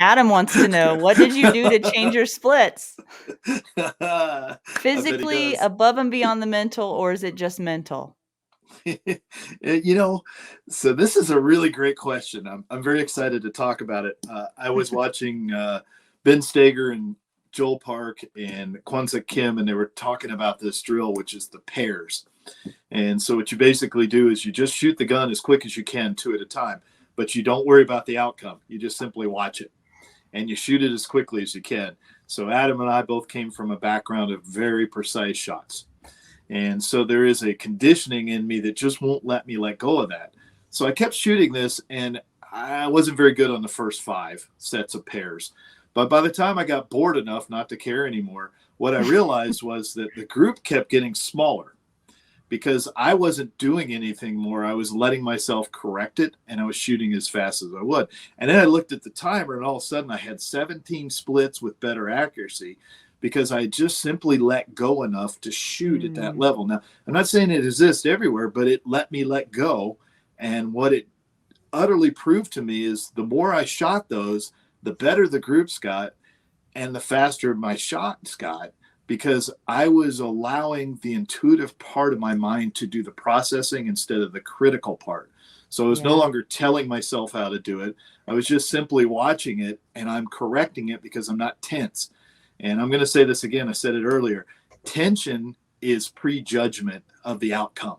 Adam wants to know, what did you do to change your splits? I bet he Physically, does. above and beyond the mental, or is it just mental? you know, so this is a really great question. I'm very excited to talk about it. I was watching Ben Steger and Joel Park and Kwanzaa Kim, and they were talking about this drill, which is the pairs. And so what you basically do is you just shoot the gun as quick as you can, two at a time, but you don't worry about the outcome. You just simply watch it and you shoot it as quickly as you can. So Adam and I both came from a background of very precise shots. And so there is a conditioning in me that just won't let me let go of that. So I kept shooting this, and I wasn't very good on the first 5 sets of pairs. But by the time I got bored enough not to care anymore, what I realized was that the group kept getting smaller because I wasn't doing anything more. I was letting myself correct it, and I was shooting as fast as I would. And then I looked at the timer, and all of a sudden I had 17 splits with better accuracy because I just simply let go enough to shoot at that level. Now, I'm not saying it exists everywhere, but it let me let go. And what it utterly proved to me is the more I shot those, the better the groups got and the faster my shots got, because I was allowing the intuitive part of my mind to do the processing instead of the critical part. So I was no Yeah. longer telling myself how to do it. I was just simply watching it, and I'm correcting it because I'm not tense. And I'm going to say this again, I said it earlier. Tension is prejudgment of the outcome.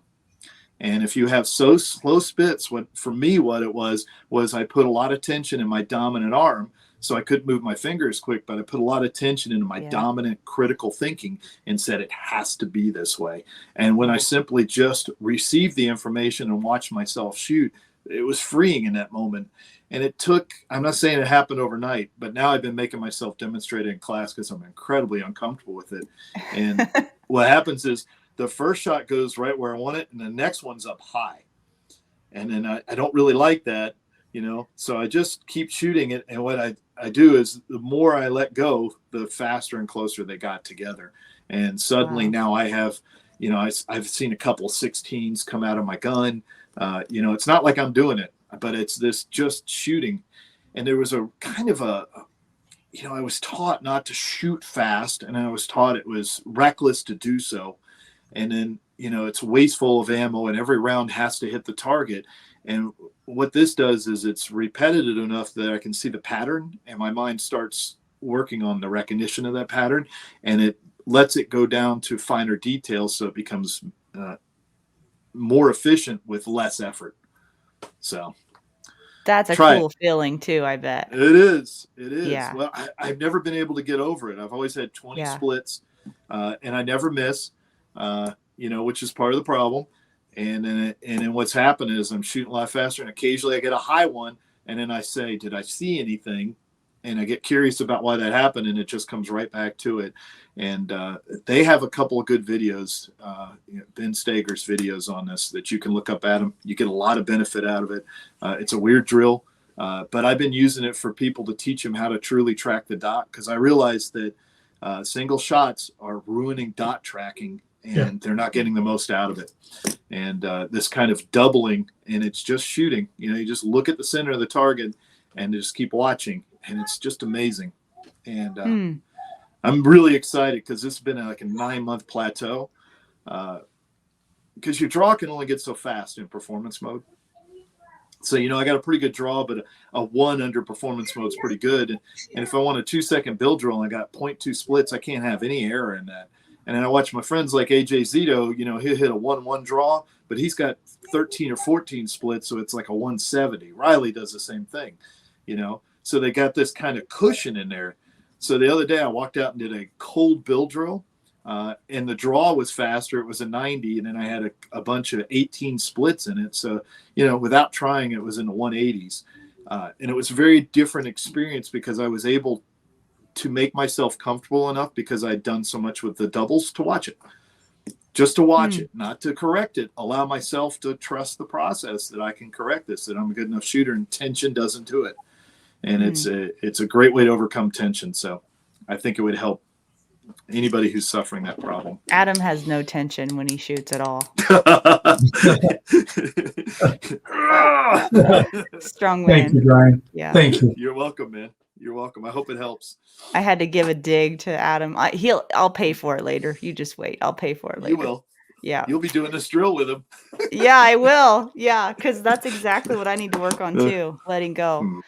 And if you have so slow spits, what for me, what it was I put a lot of tension in my dominant arm. So I couldn't move my fingers quick, but I put a lot of tension into my Yeah. dominant critical thinking and said it has to be this way. And when I simply just received the information and watched myself shoot, it was freeing in that moment. And it took, I'm not saying it happened overnight, but now I've been making myself demonstrate it in class because I'm incredibly uncomfortable with it. And what happens is the first shot goes right where I want it, and the next one's up high. And then I don't really like that, so I just keep shooting it. And what I do is the more I let go, the faster and closer they got together. And suddenly now I have, I've seen a couple 16s come out of my gun. It's not like I'm doing it, but it's this just shooting. And there was a kind of I was taught not to shoot fast, and I was taught it was reckless to do so. And then, it's wasteful of ammo, and every round has to hit the target. And what this does is it's repetitive enough that I can see the pattern, and my mind starts working on the recognition of that pattern, and it lets it go down to finer details, so it becomes more efficient with less effort. So That's a try it. cool feeling too, I bet. It is. Yeah. Well, I've never been able to get over it. I've always had 20 Yeah. splits, and I never miss, which is part of the problem. And then what's happened is I'm shooting a lot faster, and occasionally I get a high one, and then I say, did I see anything? And I get curious about why that happened, and it just comes right back to it. And they have a couple of good videos, Ben Steger's videos on this that you can look up at them. You get a lot of benefit out of it. It's a weird drill, but I've been using it for people to teach them how to truly track the dot, because I realized that single shots are ruining dot tracking, and they're not getting the most out of it. And this kind of doubling, and it's just shooting. You just look at the center of the target and just keep watching, and it's just amazing. And I'm really excited because this has been like a 9-month plateau, because your draw can only get so fast in performance mode. So, I got a pretty good draw, but a 1 under performance mode is pretty good. And if I want a 2-second build drill and I got 0.2 splits, I can't have any error in that. And then I watch my friends like AJ Zito, he'll hit a 1-1 draw, but he's got 13 or 14 splits, so it's like a 170. Riley does the same thing, So they got this kind of cushion in there. So the other day I walked out and did a cold build drill, and the draw was faster. It was a 90, and then I had a bunch of 18 splits in it. So, without trying, it was in the 180s. And it was a very different experience because I was able to make myself comfortable enough, because I'd done so much with the doubles, to watch it. Just to watch it, not to correct it. Allow myself to trust the process that I can correct this, that I'm a good enough shooter, and tension doesn't do it. And it's a great way to overcome tension. So I think it would help anybody who's suffering that problem. Adam has no tension when he shoots at all. Strong man. Thank you, Brian. Yeah. Thank you. You're welcome, man. You're welcome. I hope it helps. I had to give a dig to Adam. I'll pay for it later. You just wait. I'll pay for it later. You will. Yeah. You'll be doing this drill with him. Yeah, I will. Yeah, because that's exactly what I need to work on too. Letting go.